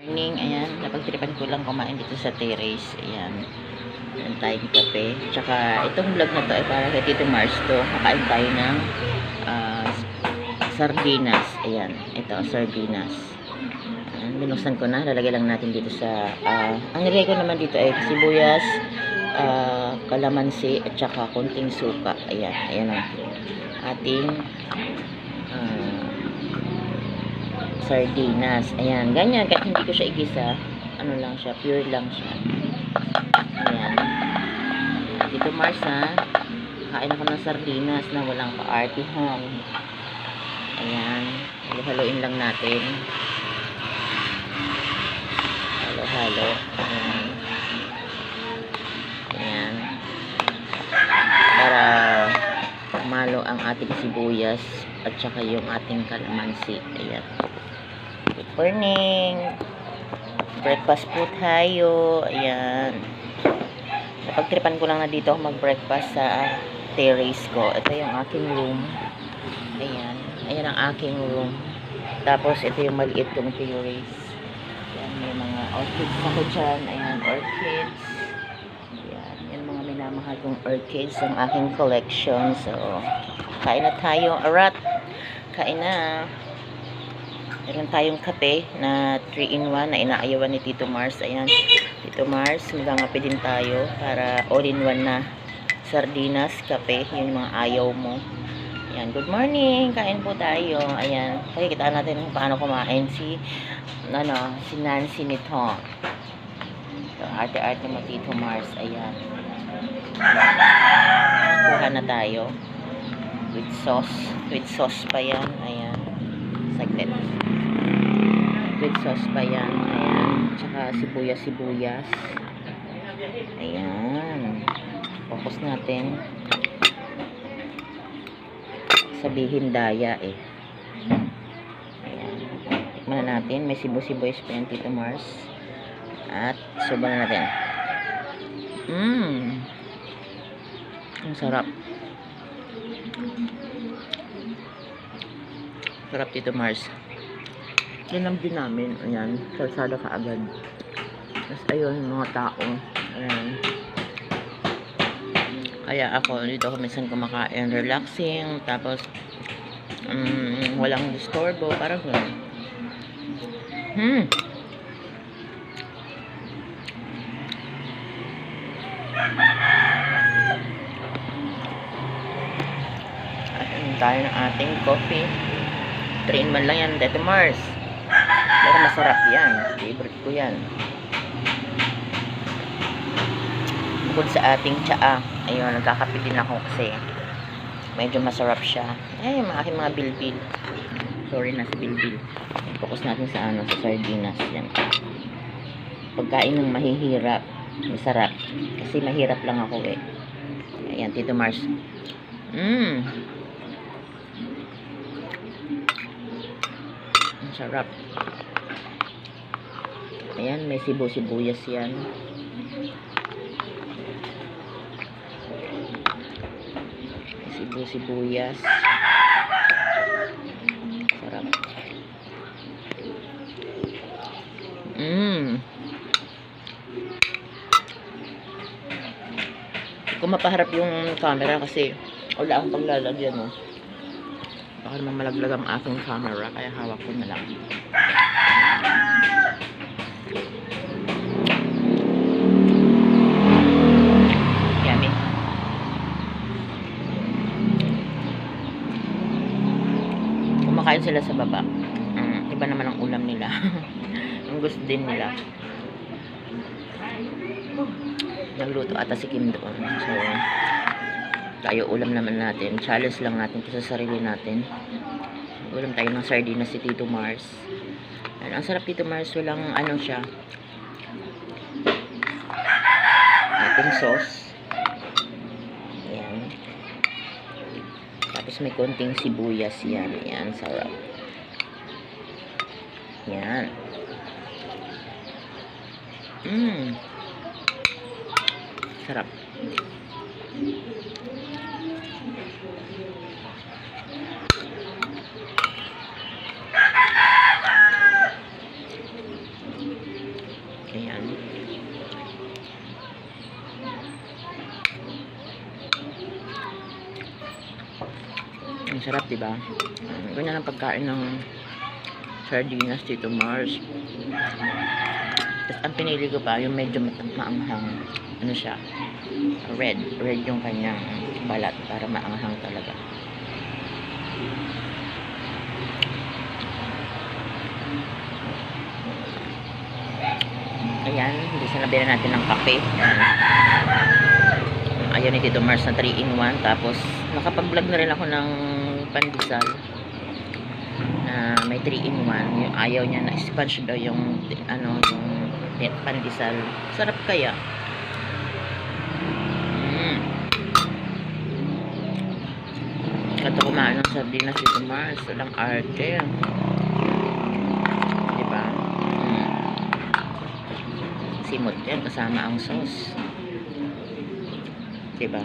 Morning, ayan, napagtripan ko lang kumain dito sa terrace, ayan, meron tayong kape, tsaka itong vlog na to ay para kay Tito Mars to, kakain tayo ng sardinas, ayan, ito, sardinas, ayan, binuksan ko na, lalagay lang natin dito sa, ang nilagay ko naman dito ay sibuyas, kalamansi, at tsaka konting suka, ayan, ayan ang ating, sardinas. Ayan, ganyan. Kahit hindi ko siya igisa, ano lang siya, pure lang siya. Ayan. Dito Mars ha, kain ako ng sardinas na walang kaartihan. Ayan. Halo-haloin lang natin. Halo-halo. Ayan. Ayan. Para malo ang ating sibuyas at saka yung ating kalamansi. Ayan. Good morning. Breakfast po tayo. Ayan. Napagtripan ko lang na dito mag-breakfast sa terrace ko. Ito yung aking room. Ayan. Ayan ang aking room. Tapos ito yung maliit kong terrace. Ayan. May mga orchids ako dyan. Ayan. Orchids. Ayan. Yan mga minamahal kong orchids ang aking collection. So, kain na tayo. Arat. Kain na. Meron tayong kape na 3-in-1 na inaayawan ni Tito Mars. Ayan, Tito Mars, magangape din tayo para all-in-1 na sardinas, kape, yun yung mga ayaw mo. Ayan, good morning, kain po tayo. Ayan, pakikitaan natin kung paano kumain si Nancy nito. So, arte-arte mo Tito Mars. Ayan. Kuha na tayo. With sauce pa yan. Ayan. Saglit. With sauce pa yan. Ayan. Tsaka sibuyas. Ayan. Focus natin. Sabihin daya eh. Ayan. Tikman na natin. May sibuyas pa yan Tito Mars. At suban na natin. Ang sarap. Sarap Tito Mars. Yan din namin. Ayan. Kalsada kaagad. Tapos ayun, mga tao. Ayan. Kaya ako, dito ako minsan kumakain. Relaxing. Tapos, walang disturbo. Parang gano'n. Ayan tayo ng ating coffee. 3-in-1 lang yan, Tito Mars. Pero masarap yan. Favorite ko yan. Bukod sa ating tsaa, ayun, nagkakape din ako kasi medyo masarap siya. Ay, yung aking mga bilbil. Sorry na sa bilbil. Focus natin sa sa sardinas. Yan. Pagkain ng mahihirap, masarap. Kasi mahirap lang ako eh. Ayan, Tito Mars. Sarap. Ayan, may sibuyas yan. May sibuyas. Sarap. Kung mapaharap yung camera kasi wala akong paglalagyan mo. Baka naman malaglag ang aking camera, kaya hawak ko na lang. Yummy. Kumakain sila sa baba. Iba naman ang ulam nila. Ang gusto din nila. Nagluto ata si Kim doon. So, tayo ulam naman natin. Challenge lang natin ito sa sarili natin. Ulam tayo ng sardinas si Tito Mars. Ayan, ang sarap Tito Mars. Walang ano siya. Ating sauce. Ayan. Tapos may konting sibuyas yan. Ayan, sarap. Ayan. Sarap. Ayan. Ang sarap, diba? Ganyan ang pagkain ng sardinas Tito Mars. Tapos ang pinili ko pa, yung medyo maanghang. Ano siya? Red. Red yung kanyang balat para maanghang talaga. Ayan, hindi sinabihan natin ng kape. Ayan ni Tito Mars na 3-in-1. Tapos, nakapag-vlog na rin ako ng pandesal na may 3-in-1. Yung ayaw niya na sponge daw yung yung pandesal. Sarap kaya. Kato kumain ng sardinas Tito Mars. Walang arte. Diba? Simot yan kasama ang sauce. Diba?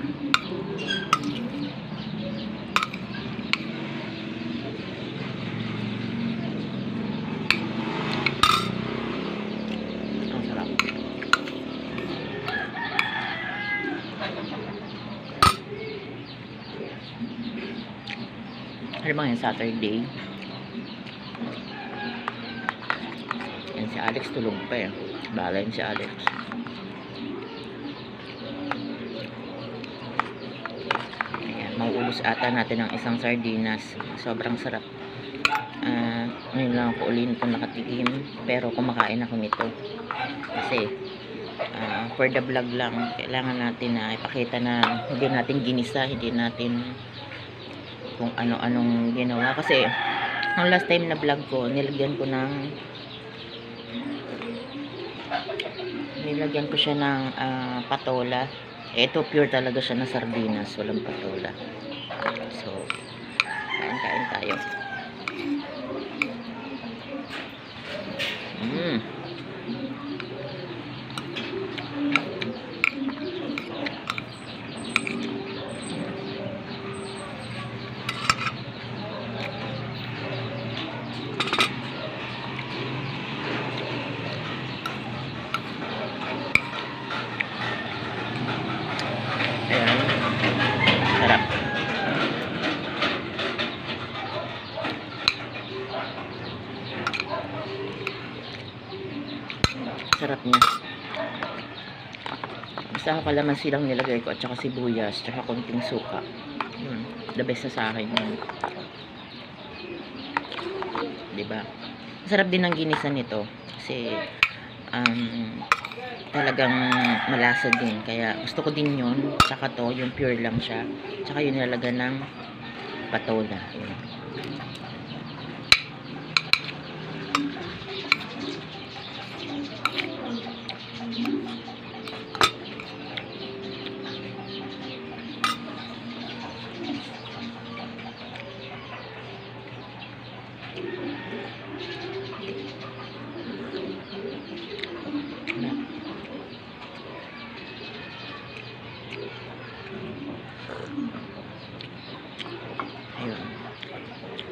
Ang sarap. Ano ba yung Saturday? Yan si Alex tulog pa eh. Bahala yun si Alex. Ayan, mauubos ata natin ng isang sardinas. Sobrang sarap. Ngayon lang ako ulit nito nakatikim. Pero kumakain ako nito. Kasi for the vlog lang, kailangan natin na ipakita na hindi natin ginisa, hindi natin kung ano-anong ginawa. Kasi ang last time na vlog ko, nilagyan ko siya ng patola. Ito pure talaga siya na sardinas, walang patola. So kain tayo. Ayan. Sarap. Sarap niya. Basta kalamansi lang nilagay ko at saka sibuyas, tsaka konting suka. The best na sa akin yun. Diba? Masarap din ang ginisa nito. Kasi talagang malasa din. Kaya gusto ko din yun. Tsaka to, yung pure lang siya. Tsaka yun nilagyan ng patola. Yun.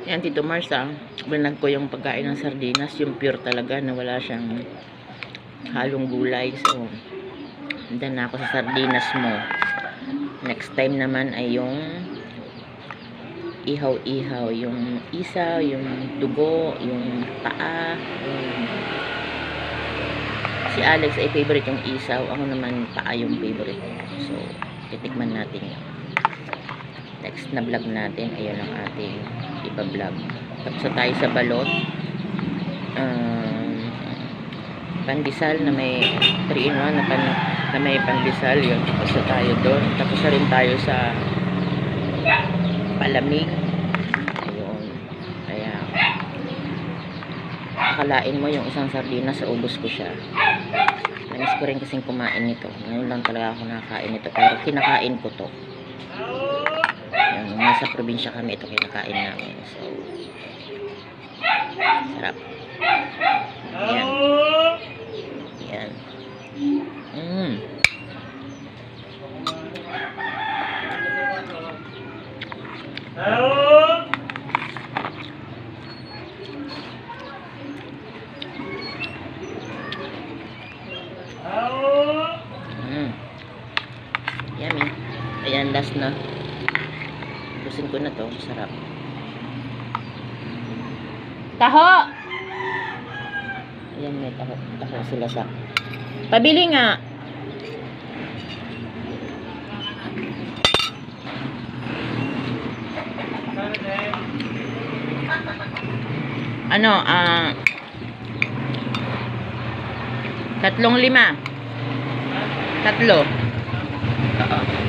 Yan Tito Mars binag ko yung pagkain ng sardinas, yung pure talaga na wala siyang halong gulay. So dan na ako sa sardinas mo. Next time naman ay yung ihaw-ihaw, yung isaw, yung dugo, yung paa. Si Alex ay favorite yung isaw, ako naman paa yung favorite. So titikman natin yun. Next na vlog natin, ayun ang ating ipa-vlog. Tapos tayo sa balot. Pandesal na may 3-in-1 na may pandesal yun. Tapos tayo doon. Tapos na rin tayo sa palamig. Ayun. Kaya akalain mo yung isang sardinas sa ubos ko siya. Namiss ko rin kasing kumain nito. Ngayon lang talaga ako nakakain nito. Pero kinakain ko to. Nasa probinsya kami, ito kinakain namin. So sarap. Ayan. Ayan. Ayan, last na. Pusin ko na to. Sarap. Taho! Ayan, may taho. Taho sila sa. Pabili nga. Ano, 3.5. 3. Oo.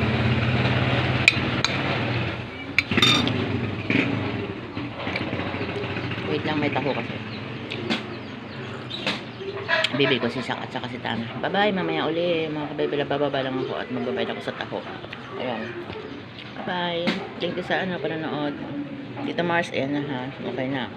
Wait lang, may taho kasi. Bibig ko si Sak at saka si Tana. Bye-bye, mamaya uli. Mga kabaybala, bababa lang ako at magbabayad ako sa taho. Ayan. Bye. Thank you sa panonood. Dito Mars, ayan na ha. Okay na.